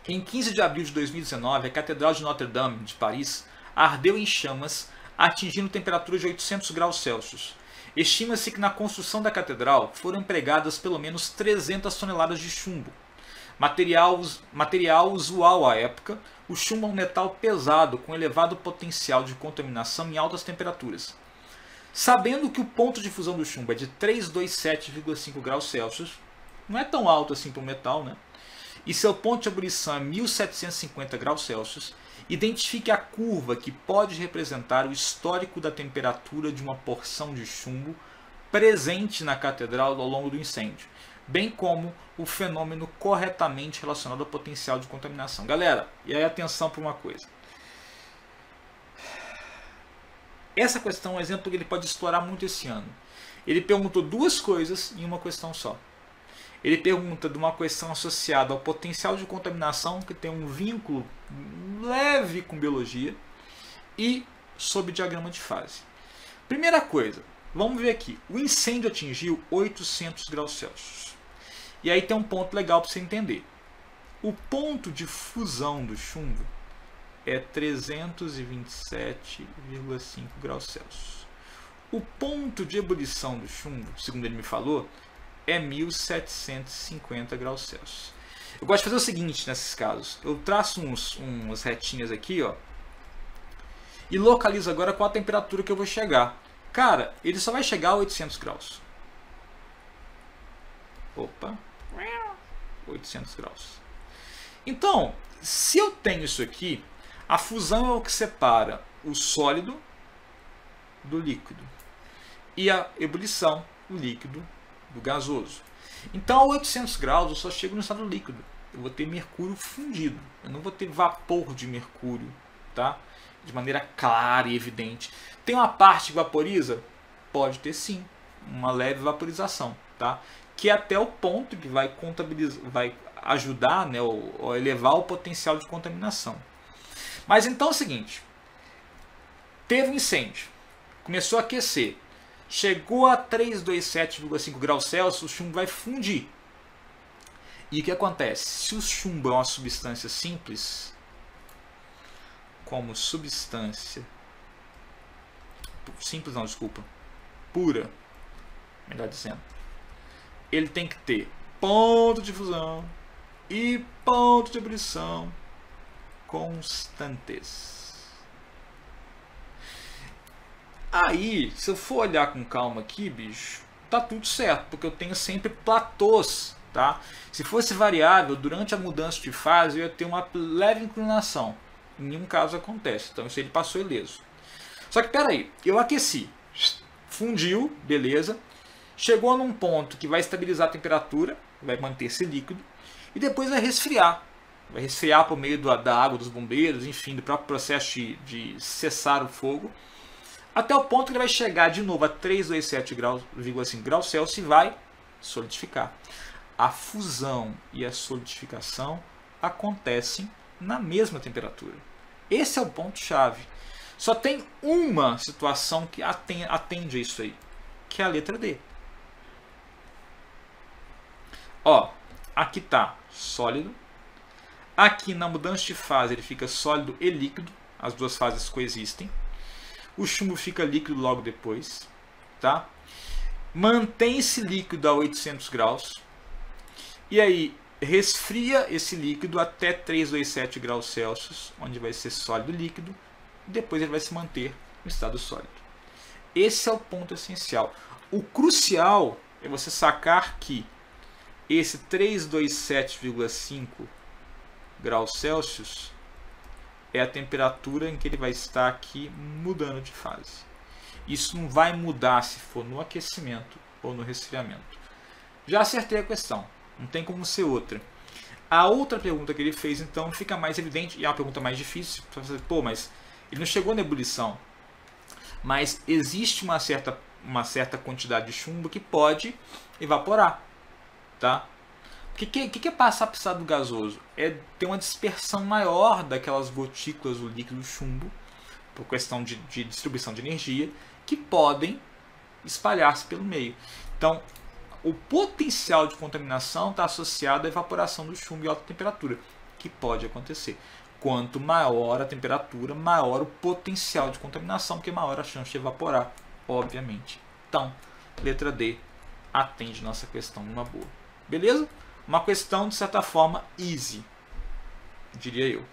Em 15 de abril de 2019, a Catedral de Notre-Dame de Paris ardeu em chamas, atingindo temperaturas de 800 graus Celsius. Estima-se que na construção da catedral foram empregadas pelo menos 300 toneladas de chumbo. Material usual à época, o chumbo é um metal pesado com elevado potencial de contaminação em altas temperaturas. Sabendo que o ponto de fusão do chumbo é de 327,5 graus Celsius, não é tão alto assim para o metal, né? E seu ponto de ebulição é 1750 graus Celsius, identifique a curva que pode representar o histórico da temperatura de uma porção de chumbo presente na catedral ao longo do incêndio, bem como o fenômeno corretamente relacionado ao potencial de contaminação. Galera, e aí atenção para uma coisa. Essa questão é um exemplo que ele pode explorar muito esse ano. Ele perguntou duas coisas em uma questão só. Ele pergunta de uma questão associada ao potencial de contaminação, que tem um vínculo leve com biologia, e sobre diagrama de fase. Primeira coisa, vamos ver aqui. O incêndio atingiu 800 graus Celsius. E aí tem um ponto legal para você entender. O ponto de fusão do chumbo é 327,5 graus Celsius. O ponto de ebulição do chumbo, segundo ele me falou, é 1750 graus Celsius. Eu gosto de fazer o seguinte nesses casos. Eu traço umas retinhas aqui, ó, e localizo agora qual a temperatura que eu vou chegar. Cara, ele só vai chegar a 800 graus. Opa, 800 graus. Então, se eu tenho isso aqui, a fusão é o que separa o sólido do líquido e a ebulição, o líquido do gasoso. Então, a 800 graus eu só chego no estado líquido. Eu vou ter mercúrio fundido. Eu não vou ter vapor de mercúrio, tá? De maneira clara e evidente. Tem uma parte que vaporiza? Pode ter sim, uma leve vaporização, tá? Que é até o ponto que vai ajudar, né, ou elevar o potencial de contaminação. Mas então é o seguinte, teve um incêndio, começou a aquecer, chegou a 327,5 graus Celsius, o chumbo vai fundir. E o que acontece? Se o chumbo é uma substância simples, como substância, simples não, desculpa, pura, melhor dizendo, ele tem que ter ponto de fusão e ponto de ebulição constantes. Aí, se eu for olhar com calma aqui, bicho, tá tudo certo, porque eu tenho sempre platôs, tá? Se fosse variável, durante a mudança de fase, eu ia ter uma leve inclinação. Em nenhum caso acontece, então isso ele passou ileso. Só que peraí, eu aqueci, fundiu, beleza, chegou num ponto que vai estabilizar a temperatura, vai manter-se líquido, e depois vai resfriar. Vai resfriar por meio da água dos bombeiros, enfim, do próprio processo de cessar o fogo, até o ponto que ele vai chegar de novo a 327,5 graus Celsius e vai solidificar. A fusão e a solidificação acontecem na mesma temperatura. Esse é o ponto-chave. Só tem uma situação que atende a isso aí, que é a letra D. Ó, aqui está sólido. Aqui na mudança de fase ele fica sólido e líquido. As duas fases coexistem. O chumbo fica líquido logo depois. Tá? Mantém-se líquido a 800 graus. E aí resfria esse líquido até 327 graus Celsius, onde vai ser sólido líquido. E depois ele vai se manter no estado sólido. Esse é o ponto essencial. O crucial é você sacar que esse 327,5 graus Celsius é a temperatura em que ele vai estar aqui mudando de fase. Isso não vai mudar se for no aquecimento ou no resfriamento. Já acertei a questão, não tem como ser outra. A outra pergunta que ele fez então fica mais evidente, e é uma pergunta mais difícil, pô, mas ele não chegou na ebulição. Mas existe uma certa quantidade de chumbo que pode evaporar. Tá? O que é passar para o estado gasoso? É ter uma dispersão maior daquelas gotículas do líquido chumbo, por questão de distribuição de energia, que podem espalhar-se pelo meio. Então, o potencial de contaminação está associado à evaporação do chumbo em alta temperatura. que pode acontecer. Quanto maior a temperatura, maior o potencial de contaminação, porque maior a chance de evaporar, obviamente. Então, letra D atende nossa questão numa boa. Beleza? Uma questão, de certa forma, easy, diria eu.